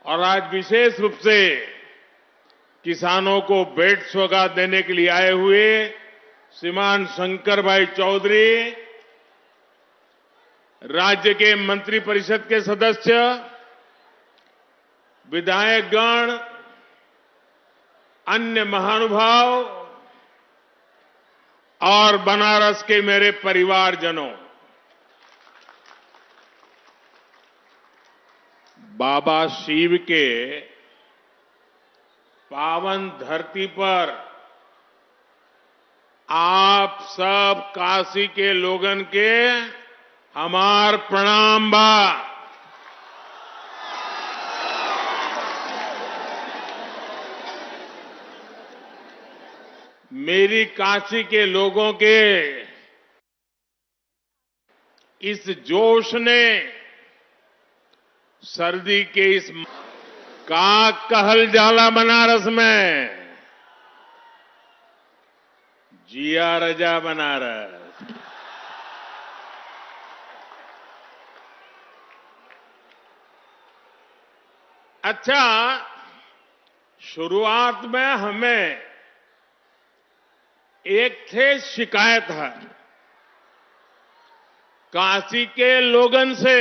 और आज विशेष रूप से किसानों को भेंट सौगात देने के लिए आए हुए श्रीमान शंकर भाई चौधरी, राज्य के मंत्रिपरिषद के सदस्य, विधायकगण, अन्य महानुभाव और बनारस के मेरे परिवारजनों, बाबा शिव के पावन धरती पर आप सब काशी के लोगन के हमार प्रणाम बा। मेरी काशी के लोगों के इस जोश ने सर्दी के इस का कहल जाला बनारस में, जिया रजा बनारस। अच्छा, शुरुआत में हमें एक थे शिकायत है काशी के लोगन से,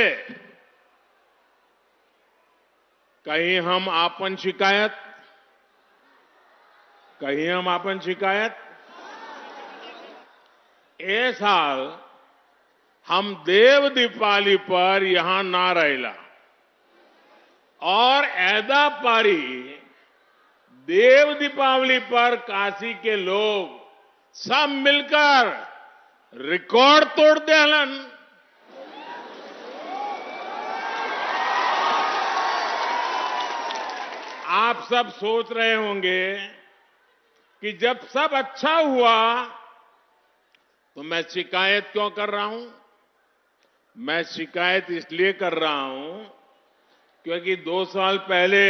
कहीं हम आपन शिकायत, ए साल हम देव दीपावली पर यहां ना रहेला और ऐदा पारी देव दीपावली पर काशी के लोग सब मिलकर रिकॉर्ड तोड़ देलन। आप सब सोच रहे होंगे कि जब सब अच्छा हुआ तो मैं शिकायत क्यों कर रहा हूं। मैं शिकायत इसलिए कर रहा हूं क्योंकि 2 साल पहले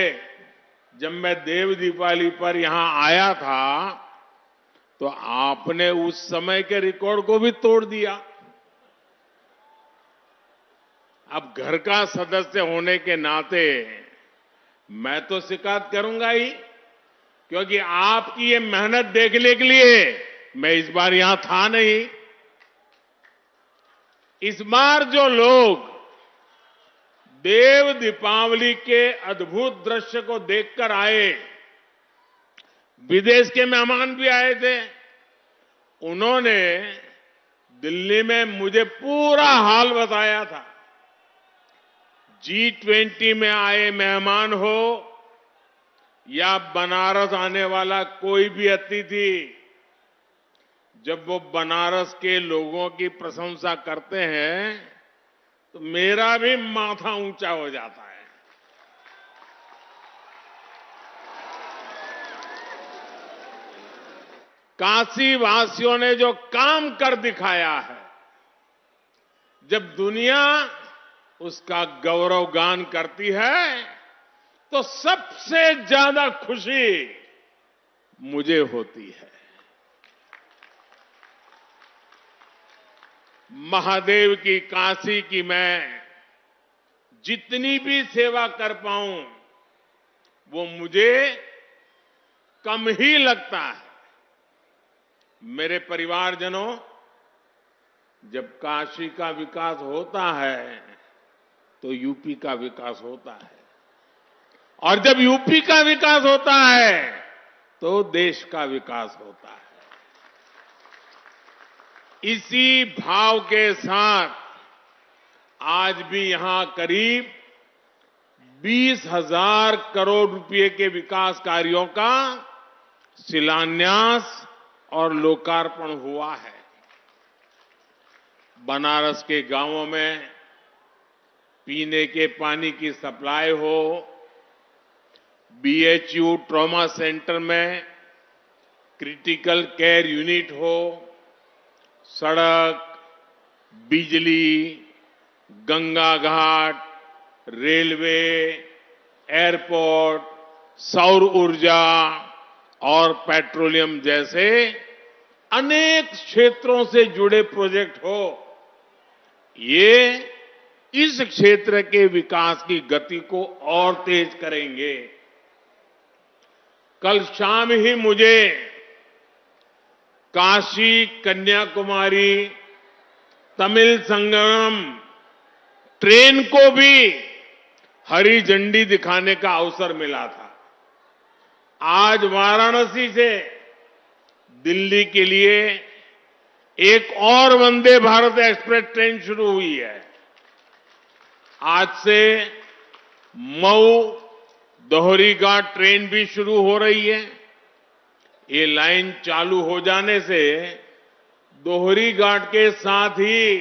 जब मैं देव दीपावली पर यहां आया था तो आपने उस समय के रिकॉर्ड को भी तोड़ दिया। अब घर का सदस्य होने के नाते मैं तो शिकायत करूंगा ही, क्योंकि आपकी ये मेहनत देखने के लिए मैं इस बार यहां था नहीं। इस बार जो लोग देव दीपावली के अद्भुत दृश्य को देखकर आए, विदेश के मेहमान भी आए थे, उन्होंने दिल्ली में मुझे पूरा हाल बताया था। G20 में आए मेहमान हो या बनारस आने वाला कोई भी अतिथि, जब वो बनारस के लोगों की प्रशंसा करते हैं तो मेरा भी माथा ऊंचा हो जाता है। काशी वासियों ने जो काम कर दिखाया है, जब दुनिया उसका गौरवगान करती है तो सबसे ज्यादा खुशी मुझे होती है। महादेव की काशी की मैं जितनी भी सेवा कर पाऊं वो मुझे कम ही लगता है। मेरे परिवारजनों, जब काशी का विकास होता है तो यूपी का विकास होता है, और जब यूपी का विकास होता है तो देश का विकास होता है। इसी भाव के साथ आज भी यहां करीब 20,000 करोड़ रुपए के विकास कार्यों का शिलान्यास और लोकार्पण हुआ है। बनारस के गांवों में पीने के पानी की सप्लाई हो, BHU ट्रॉमा सेंटर में क्रिटिकल केयर यूनिट हो, सड़क, बिजली, गंगा घाट, रेलवे, एयरपोर्ट, सौर ऊर्जा और पेट्रोलियम जैसे अनेक क्षेत्रों से जुड़े प्रोजेक्ट हो, ये इस क्षेत्र के विकास की गति को और तेज करेंगे। कल शाम ही मुझे काशी कन्याकुमारी तमिल संगम ट्रेन को भी हरी झंडी दिखाने का अवसर मिला था। आज वाराणसी से दिल्ली के लिए एक और वंदे भारत एक्सप्रेस ट्रेन शुरू हुई है। आज से मऊ दोहरीघाट ट्रेन भी शुरू हो रही है। ये लाइन चालू हो जाने से दोहरीघाट के साथ ही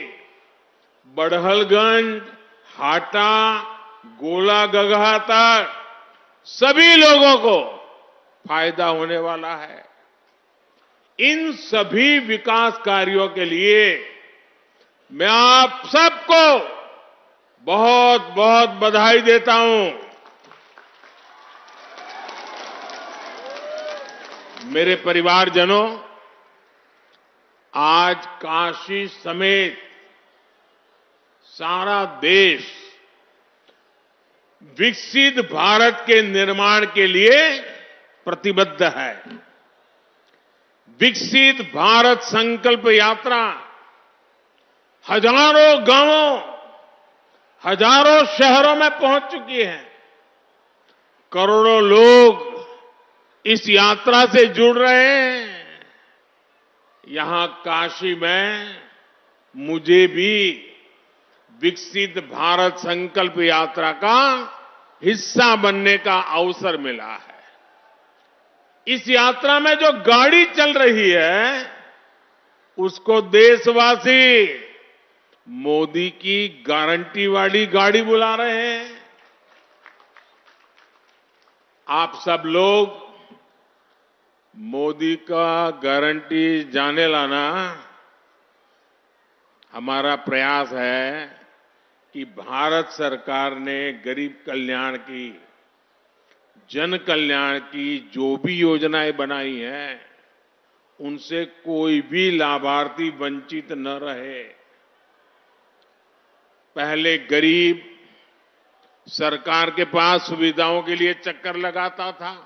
बड़हलगंज, हाटा, गोलागगहा तक सभी लोगों को फायदा होने वाला है। इन सभी विकास कार्यों के लिए मैं आप सबको बहुत बहुत बधाई देता हूं। मेरे परिवारजनों, आज काशी समेत सारा देश विकसित भारत के निर्माण के लिए प्रतिबद्ध है। विकसित भारत संकल्प यात्रा हजारों गांवों, हजारों शहरों में पहुंच चुकी है। करोड़ों लोग इस यात्रा से जुड़ रहे हैं। यहां काशी में मुझे भी विकसित भारत संकल्प यात्रा का हिस्सा बनने का अवसर मिला है। इस यात्रा में जो गाड़ी चल रही है उसको देशवासी मोदी की गारंटी वाली गाड़ी बुला रहे हैं। आप सब लोग मोदी का गारंटी जाने लाना हमारा प्रयास है कि भारत सरकार ने गरीब कल्याण की, जन कल्याण की जो भी योजनाएं बनाई हैं उनसे कोई भी लाभार्थी वंचित न रहे। पहले गरीब सरकार के पास सुविधाओं के लिए चक्कर लगाता था।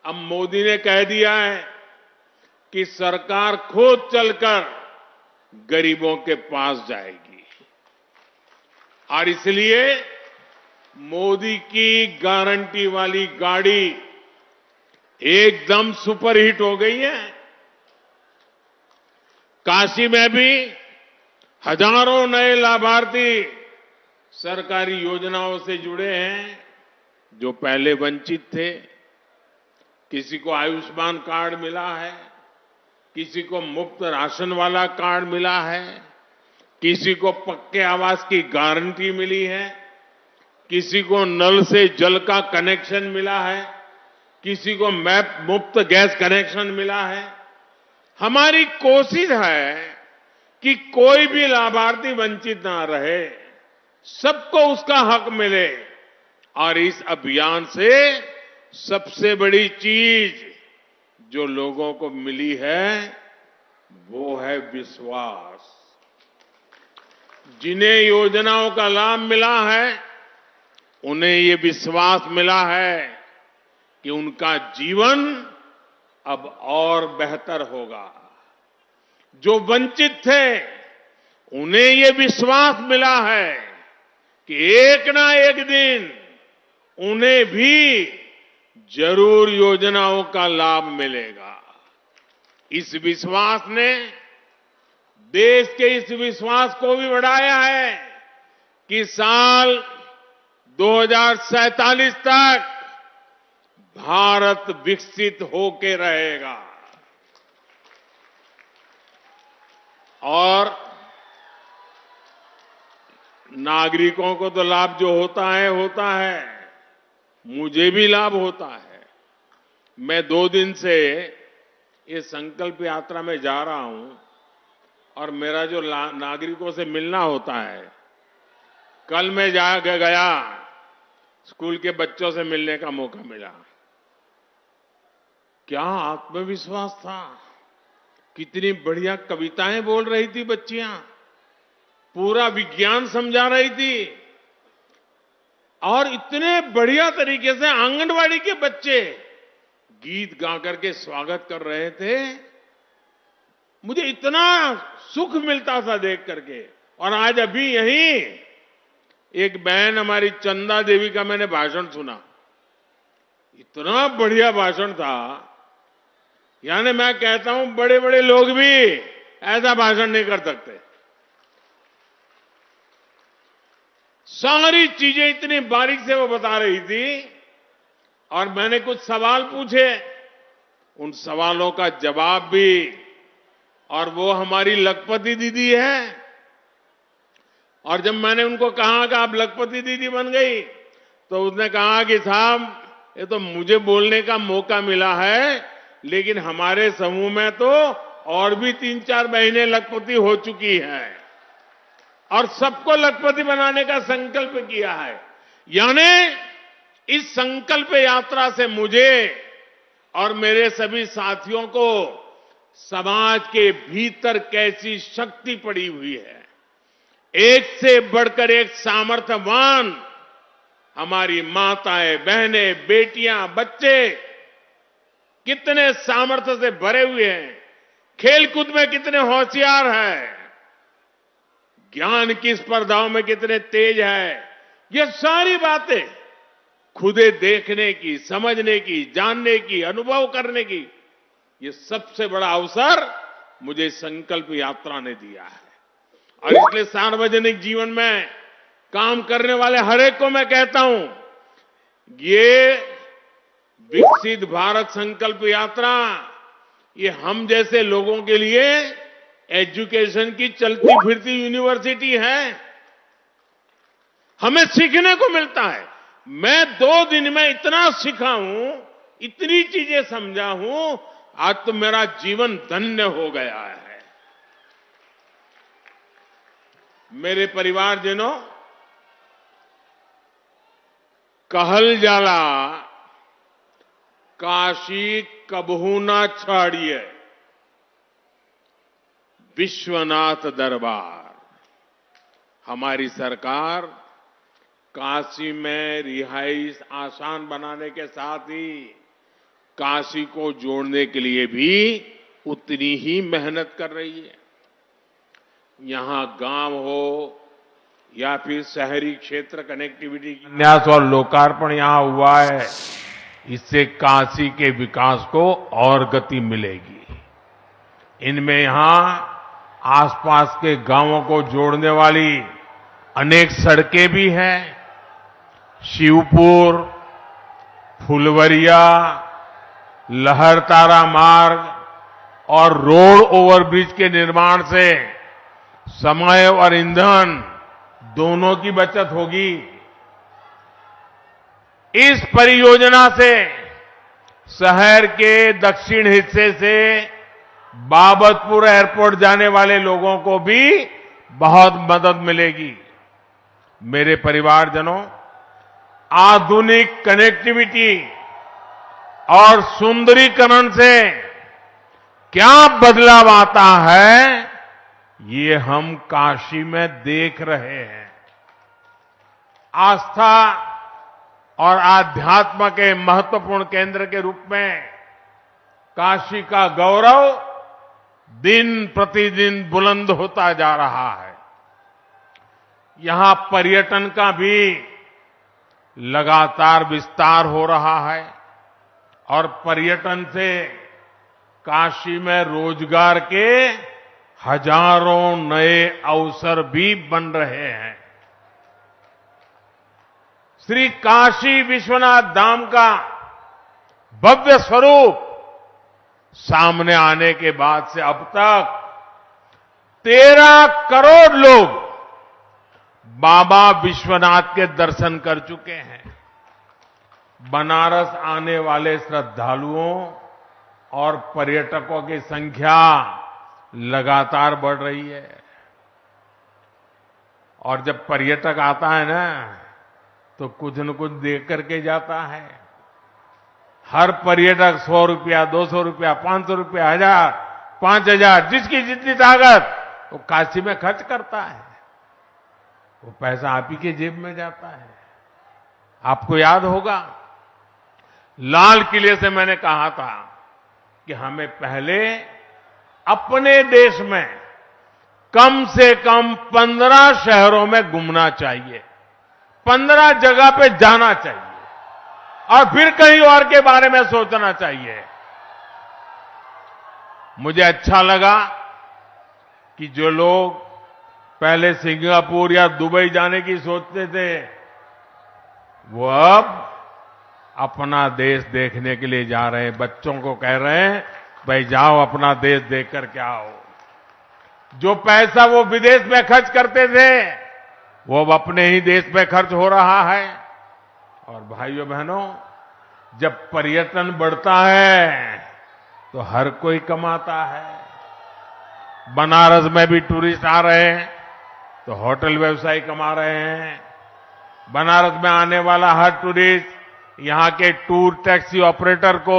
अब मोदी ने कह दिया है कि सरकार खुद चलकर गरीबों के पास जाएगी और इसलिए मोदी की गारंटी वाली गाड़ी एकदम सुपरहिट हो गई है। काशी में भी हजारों नए लाभार्थी सरकारी योजनाओं से जुड़े हैं जो पहले वंचित थे। किसी को आयुष्मान कार्ड मिला है, किसी को मुफ्त राशन वाला कार्ड मिला है, किसी को पक्के आवास की गारंटी मिली है, किसी को नल से जल का कनेक्शन मिला है, किसी को मैप मुफ्त गैस कनेक्शन मिला है। हमारी कोशिश है कि कोई भी लाभार्थी वंचित ना रहे, सबको उसका हक मिले। और इस अभियान से सबसे बड़ी चीज जो लोगों को मिली है वो है विश्वास। जिन्हें योजनाओं का लाभ मिला है उन्हें ये विश्वास मिला है कि उनका जीवन अब और बेहतर होगा। जो वंचित थे उन्हें ये विश्वास मिला है कि एक ना एक दिन उन्हें भी जरूर योजनाओं का लाभ मिलेगा। इस विश्वास ने देश के इस विश्वास को भी बढ़ाया है कि साल 2047 तक भारत विकसित होके रहेगा। और नागरिकों को तो लाभ जो होता है, मुझे भी लाभ होता है। मैं 2 दिन से ये संकल्प यात्रा में जा रहा हूं और मेरा जो नागरिकों से मिलना होता है, कल मैं गया स्कूल के बच्चों से मिलने का मौका मिला। क्या आत्मविश्वास था, कितनी बढ़िया कविताएं बोल रही थी बच्चियां। पूरा विज्ञान समझा रही थी और इतने बढ़िया तरीके से आंगनवाड़ी के बच्चे गीत गा करके स्वागत कर रहे थे। मुझे इतना सुख मिलता था देख करके। और आज अभी यहीं एक बहन हमारी चंदा देवी का मैंने भाषण सुना, इतना बढ़िया भाषण था। यानी मैं कहता हूं बड़े बड़े लोग भी ऐसा भाषण नहीं कर सकते। सारी चीजें इतनी बारीक से वो बता रही थी और मैंने कुछ सवाल पूछे, उन सवालों का जवाब भी। और वो हमारी लखपति दीदी है। और जब मैंने उनको कहा कि आप लखपति दीदी बन गई, तो उसने कहा कि साहब ये तो मुझे बोलने का मौका मिला है, लेकिन हमारे समूह में तो और भी 3-4 बहनें लखपति हो चुकी हैं और सबको लखपति बनाने का संकल्प किया है। यानी इस संकल्प यात्रा से मुझे और मेरे सभी साथियों को समाज के भीतर कैसी शक्ति पड़ी हुई है, एक से बढ़कर एक सामर्थ्यवान हमारी माताएं, बहनें, बेटियां, बच्चे कितने सामर्थ्य से भरे हुए हैं, खेलकूद में कितने होशियार हैं, ज्ञान की स्पर्धाओं में कितने तेज है। ये सारी बातें खुदे देखने की, समझने की, जानने की, अनुभव करने की, ये सबसे बड़ा अवसर मुझे संकल्प यात्रा ने दिया है। और इसलिए सार्वजनिक जीवन में काम करने वाले हर एक को मैं कहता हूं, ये विकसित भारत संकल्प यात्रा ये हम जैसे लोगों के लिए एजुकेशन की चलती फिरती यूनिवर्सिटी है। हमें सीखने को मिलता है। मैं 2 दिन में इतना सीखा हूं, इतनी चीजें समझा हूं, आज तो मेरा जीवन धन्य हो गया है। मेरे परिवारजनों, कहल जाला काशी कबहू ना छाड़िए, विश्वनाथ दरबार। हमारी सरकार काशी में रिहाइश आसान बनाने के साथ ही काशी को जोड़ने के लिए भी उतनी ही मेहनत कर रही है। यहां गांव हो या फिर शहरी क्षेत्र कनेक्टिविटी की न्यास और लोकार्पण यहां हुआ है, इससे काशी के विकास को और गति मिलेगी। इनमें यहां आसपास के गांवों को जोड़ने वाली अनेक सड़कें भी हैं। शिवपुर, फुलवरिया, लहरतारा मार्ग और रोड ओवरब्रिज के निर्माण से समय और ईंधन दोनों की बचत होगी। इस परियोजना से शहर के दक्षिण हिस्से से बाबतपुर एयरपोर्ट जाने वाले लोगों को भी बहुत मदद मिलेगी। मेरे परिवारजनों, आधुनिक कनेक्टिविटी और सुंदरीकरण से क्या बदलाव आता है, ये हम काशी में देख रहे हैं। आस्था और आध्यात्म के महत्वपूर्ण केंद्र के रूप में काशी का गौरव दिन प्रतिदिन बुलंद होता जा रहा है। यहां पर्यटन का भी लगातार विस्तार हो रहा है और पर्यटन से काशी में रोजगार के हजारों नए अवसर भी बन रहे हैं। श्री काशी विश्वनाथ धाम का भव्य स्वरूप सामने आने के बाद से अब तक 13 करोड़ लोग बाबा विश्वनाथ के दर्शन कर चुके हैं। बनारस आने वाले श्रद्धालुओं और पर्यटकों की संख्या लगातार बढ़ रही है। और जब पर्यटक आता है ना, तो कुछ न कुछ देख करके जाता है। हर पर्यटक 100 रुपया, 200 रुपया, 500 रुपया, 1000, 5000, जिसकी जितनी ताकत वो काशी में खर्च करता है। वो पैसा आप ही के जेब में जाता है। आपको याद होगा, लाल किले से मैंने कहा था कि हमें पहले अपने देश में कम से कम 15 शहरों में घूमना चाहिए, 15 जगह पे जाना चाहिए और फिर कहीं और के बारे में सोचना चाहिए। मुझे अच्छा लगा कि जो लोग पहले सिंगापुर या दुबई जाने की सोचते थे, वो अब अपना देश देखने के लिए जा रहे हैं। बच्चों को कह रहे हैं, भाई जाओ अपना देश देख करके आओ। जो पैसा वो विदेश में खर्च करते थे, वो अब अपने ही देश में खर्च हो रहा है। और भाइयों बहनों, जब पर्यटन बढ़ता है तो हर कोई कमाता है। बनारस में भी टूरिस्ट आ रहे हैं तो होटल व्यवसायी कमा रहे हैं। बनारस में आने वाला हर टूरिस्ट यहां के टूर टैक्सी ऑपरेटर को,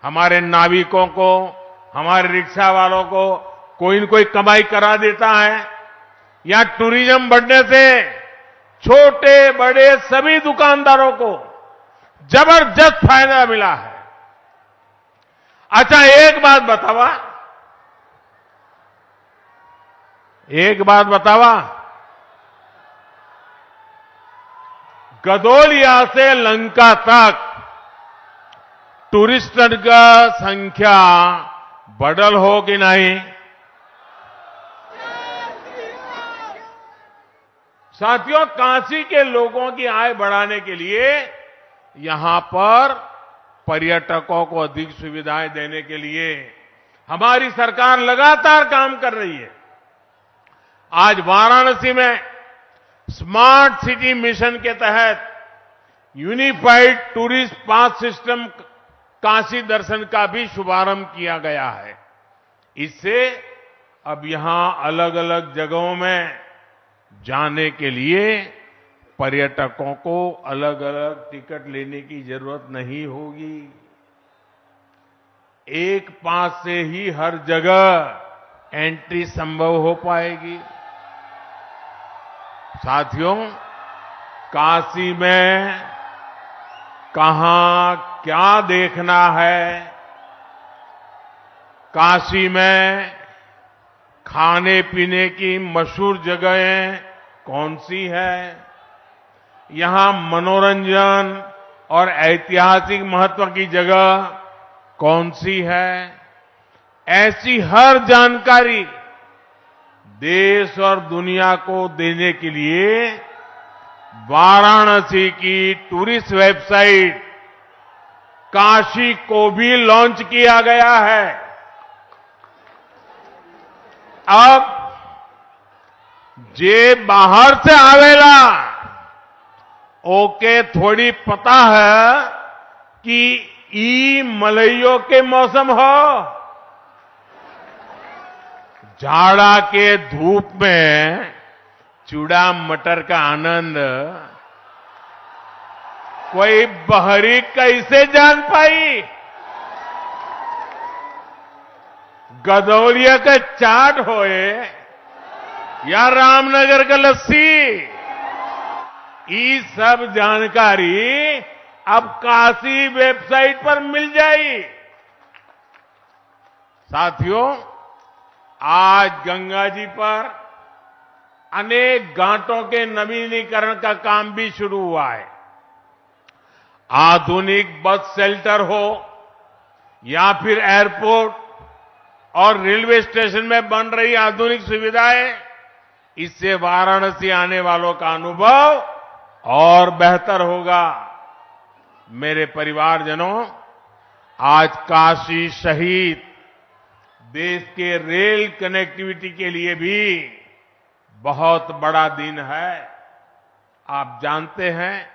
हमारे नाविकों को, हमारे रिक्शा वालों को कोई न कोई कमाई करा देता है। यहां टूरिज्म बढ़ने से छोटे बड़े सभी दुकानदारों को जबरदस्त फायदा मिला है। अच्छा, एक बात बतावा, गदोलिया से लंका तक टूरिस्टों का संख्या बढ़ल हो कि नहीं? साथियों, काशी के लोगों की आय बढ़ाने के लिए यहां पर पर्यटकों को अधिक सुविधाएं देने के लिए हमारी सरकार लगातार काम कर रही है। आज वाराणसी में स्मार्ट सिटी मिशन के तहत unified tourist pass system Kashi दर्शन का भी शुभारंभ किया गया है। इससे अब यहां अलग अलग जगहों में जाने के लिए पर्यटकों को अलग अलग टिकट लेने की जरूरत नहीं होगी। एक पास से ही हर जगह एंट्री संभव हो पाएगी। साथियों, काशी में कहां क्या देखना है, काशी में खाने पीने की मशहूर जगहें कौन सी है, यहां मनोरंजन और ऐतिहासिक महत्व की जगह कौन सी है, ऐसी हर जानकारी देश और दुनिया को देने के लिए वाराणसी की टूरिस्ट वेबसाइट काशी को भी लॉन्च किया गया है। अब जे बाहर से आवेला ओके थोड़ी पता है कि ई मलइयों के मौसम हो, जाड़ा के धूप में चूड़ा मटर का आनंद कोई बहरी कैसे जान पाई? गदौलिया का चाट होए या रामनगर का लस्सी, ये सब जानकारी अब काशी वेबसाइट पर मिल जाएगी। साथियों, आज गंगा जी पर अनेक घाटों के नवीनीकरण का काम भी शुरू हुआ है। आधुनिक बस शेल्टर हो या फिर एयरपोर्ट और रेलवे स्टेशन में बन रही आधुनिक सुविधाएं, इससे वाराणसी आने वालों का अनुभव और बेहतर होगा। मेरे परिवारजनों, आज काशी सहित देश के रेल कनेक्टिविटी के लिए भी बहुत बड़ा दिन है। आप जानते हैं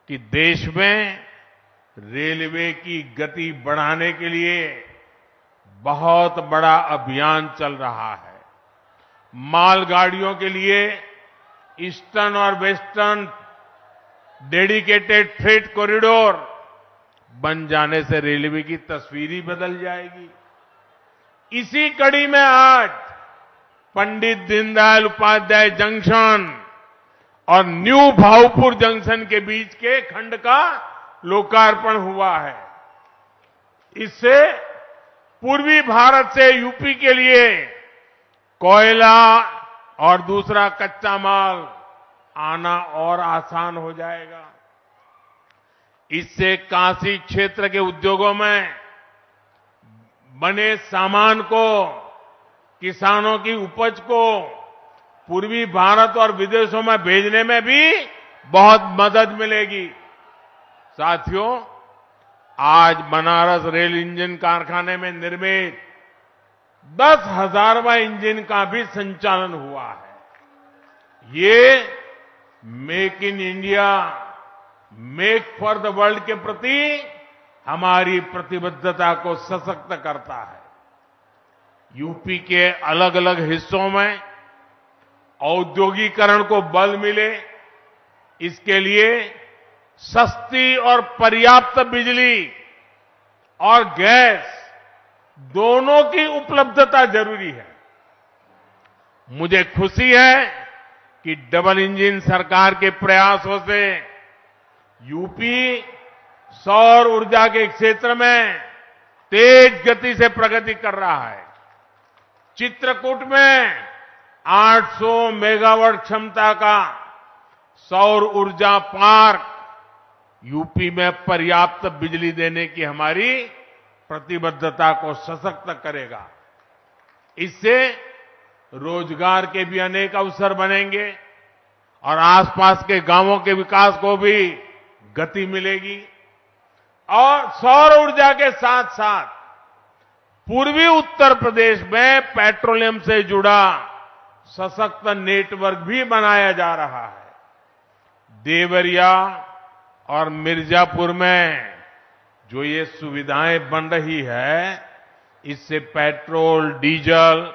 कि देश में रेलवे की गति बढ़ाने के लिए बहुत बड़ा अभियान चल रहा है। मालगाड़ियों के लिए ईस्टर्न और वेस्टर्न डेडिकेटेड फ्रेट कॉरिडोर बन जाने से रेलवे की तस्वीर ही बदल जाएगी। इसी कड़ी में आज पंडित दीनदयाल उपाध्याय जंक्शन और न्यू भाऊपुर जंक्शन के बीच के खंड का लोकार्पण हुआ है। इससे पूर्वी भारत से यूपी के लिए कोयला और दूसरा कच्चा माल आना और आसान हो जाएगा। इससे काशी क्षेत्र के उद्योगों में बने सामान को, किसानों की उपज को पूर्वी भारत और विदेशों में भेजने में भी बहुत मदद मिलेगी। साथियों, आज बनारस रेल इंजन कारखाने में निर्मित 10,000वां इंजन का भी संचालन हुआ है। ये make in India, make for the world के प्रति हमारी प्रतिबद्धता को सशक्त करता है। यूपी के अलग अलग हिस्सों में औद्योगिकरण को बल मिले, इसके लिए सस्ती और पर्याप्त बिजली और गैस दोनों की उपलब्धता जरूरी है। मुझे खुशी है कि डबल इंजन सरकार के प्रयासों से यूपी सौर ऊर्जा के क्षेत्र में तेज गति से प्रगति कर रहा है। चित्रकूट में 800 मेगावाट क्षमता का सौर ऊर्जा पार्क यूपी में पर्याप्त बिजली देने की हमारी प्रतिबद्धता को सशक्त करेगा। इससे रोजगार के भी अनेक अवसर बनेंगे और आसपास के गांवों के विकास को भी गति मिलेगी। और सौर ऊर्जा के साथ साथ पूर्वी उत्तर प्रदेश में पेट्रोलियम से जुड़ा सशक्त नेटवर्क भी बनाया जा रहा है। देवरिया और मिर्जापुर में जो ये सुविधाएं बन रही है, इससे petrol, diesel,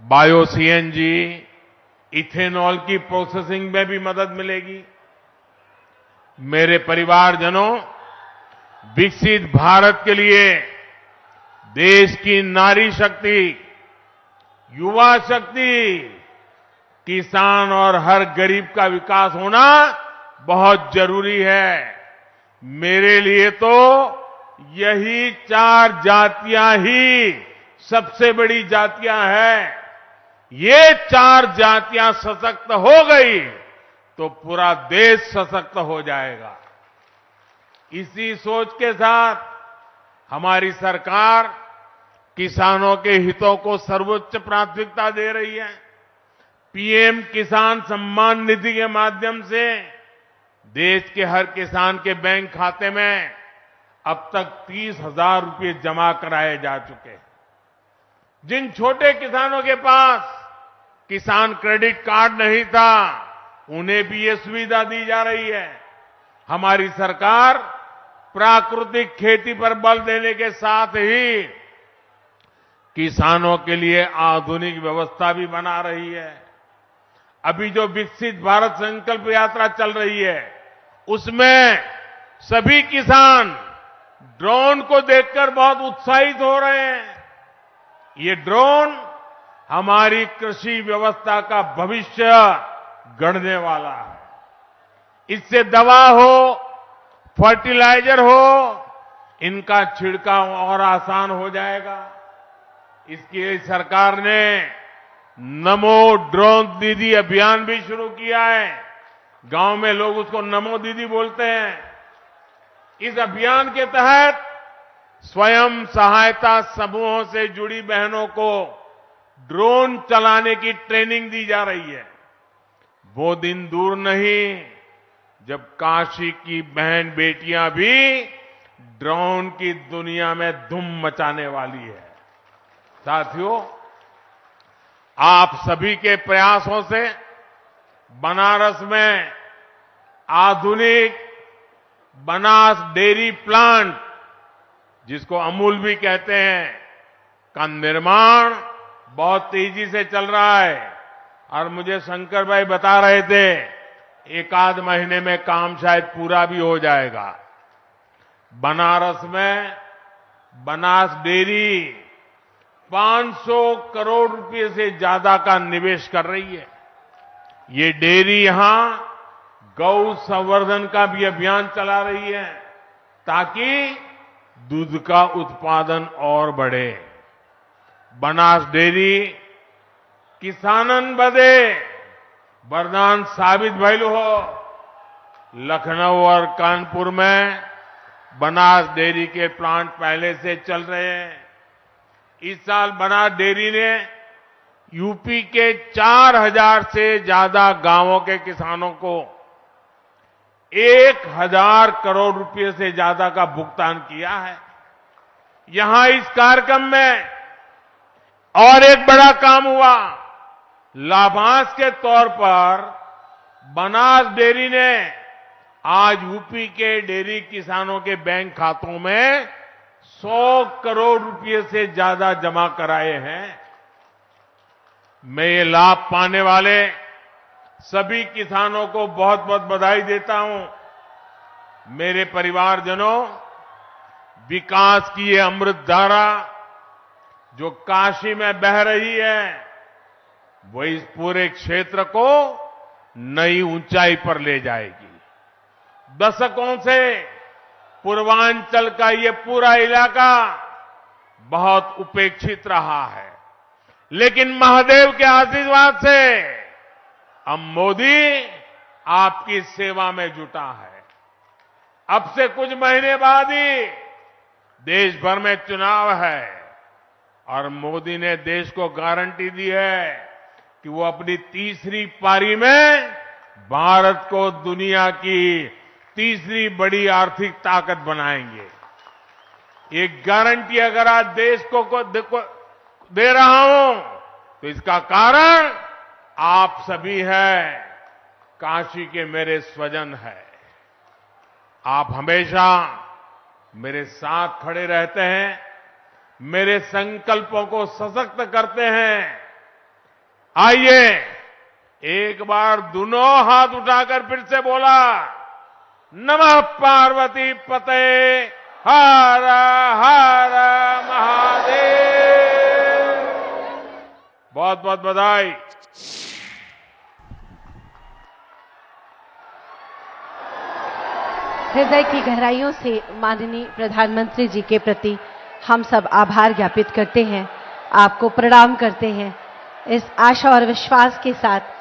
bio CNG, ethanol की प्रोसेसिंग में भी मदद मिलेगी। मेरे परिवारजनों, विकसित भारत के लिए देश की नारी शक्ति, युवा शक्ति, किसान और हर गरीब का विकास होना बहुत जरूरी है। मेरे लिए तो यही 4 जातियां ही सबसे बड़ी जातियां हैं। ये 4 जातियां सशक्त हो गई तो पूरा देश सशक्त हो जाएगा। इसी सोच के साथ हमारी सरकार किसानों के हितों को सर्वोच्च प्राथमिकता दे रही है। पीएम किसान सम्मान निधि के माध्यम से देश के हर किसान के बैंक खाते में अब तक 30,000 रुपये जमा कराए जा चुके हैं। जिन छोटे किसानों के पास किसान क्रेडिट कार्ड नहीं था, उन्हें भी ये सुविधा दी जा रही है। हमारी सरकार प्राकृतिक खेती पर बल देने के साथ ही किसानों के लिए आधुनिक व्यवस्था भी बना रही है। अभी जो विकसित भारत संकल्प यात्रा चल रही है, उसमें सभी किसान ड्रोन को देखकर बहुत उत्साहित हो रहे हैं। ये ड्रोन हमारी कृषि व्यवस्था का भविष्य गढ़ने वाला है। इससे दवा हो, फर्टिलाइजर हो, इनका छिड़काव और आसान हो जाएगा। इसके लिए सरकार ने नमो ड्रोन दीदी अभियान भी शुरू किया है। गांव में लोग उसको नमो दीदी बोलते हैं। इस अभियान के तहत स्वयं सहायता समूहों से जुड़ी बहनों को ड्रोन चलाने की ट्रेनिंग दी जा रही है। वो दिन दूर नहीं जब काशी की बहन बेटियां भी ड्रोन की दुनिया में धूम मचाने वाली है। साथियों, आप सभी के प्रयासों से बनारस में आधुनिक बनास डेयरी प्लांट, जिसको अमूल भी कहते हैं, का निर्माण बहुत तेजी से चल रहा है। और मुझे शंकर भाई बता रहे थे, 1 आध महीने में काम शायद पूरा भी हो जाएगा। बनारस में बनास डेयरी 500 करोड़ रुपए से ज्यादा का निवेश कर रही है। ये डेयरी यहां गौ संवर्धन का भी अभियान चला रही है ताकि दूध का उत्पादन और बढ़े। बनास डेयरी किसानन बदे वरदान साबित भइल हो। लखनऊ और कानपुर में बनास डेयरी के प्लांट पहले से चल रहे हैं। इस साल बनास डेयरी ने यूपी के 4000 से ज्यादा गांवों के किसानों को 1000 करोड़ रुपए से ज्यादा का भुगतान किया है। यहां इस कार्यक्रम में और एक बड़ा काम हुआ। लाभांश के तौर पर बनास डेयरी ने आज यूपी के डेयरी किसानों के बैंक खातों में 100 करोड़ रुपए से ज्यादा जमा कराए हैं। मैं ये लाभ पाने वाले सभी किसानों को बहुत बहुत बधाई देता हूं। मेरे परिवारजनों, विकास की ये अमृत धारा जो काशी में बह रही है, वो इस पूरे क्षेत्र को नई ऊंचाई पर ले जाएगी। दशकों से पूर्वांचल का ये पूरा इलाका बहुत उपेक्षित रहा है, लेकिन महादेव के आशीर्वाद से अब मोदी आपकी सेवा में जुटा है। अब से कुछ महीने बाद ही देश भर में चुनाव है और मोदी ने देश को गारंटी दी है कि वो अपनी तीसरी पारी में भारत को दुनिया की तीसरी बड़ी आर्थिक ताकत बनाएंगे। ये गारंटी अगर आज देश को दे रहा हूं तो इसका कारण आप सभी हैं, काशी के मेरे स्वजन हैं। आप हमेशा मेरे साथ खड़े रहते हैं, मेरे संकल्पों को सशक्त करते हैं। आइए एक बार दोनों हाथ उठाकर फिर से बोला, नमः पार्वती पते हर हर महादेव। बहुत बहुत बधाई। हृदय की गहराइयों से माननीय प्रधानमंत्री जी के प्रति हम सब आभार ज्ञापित करते हैं, आपको प्रणाम करते हैं। इस आशा और विश्वास के साथ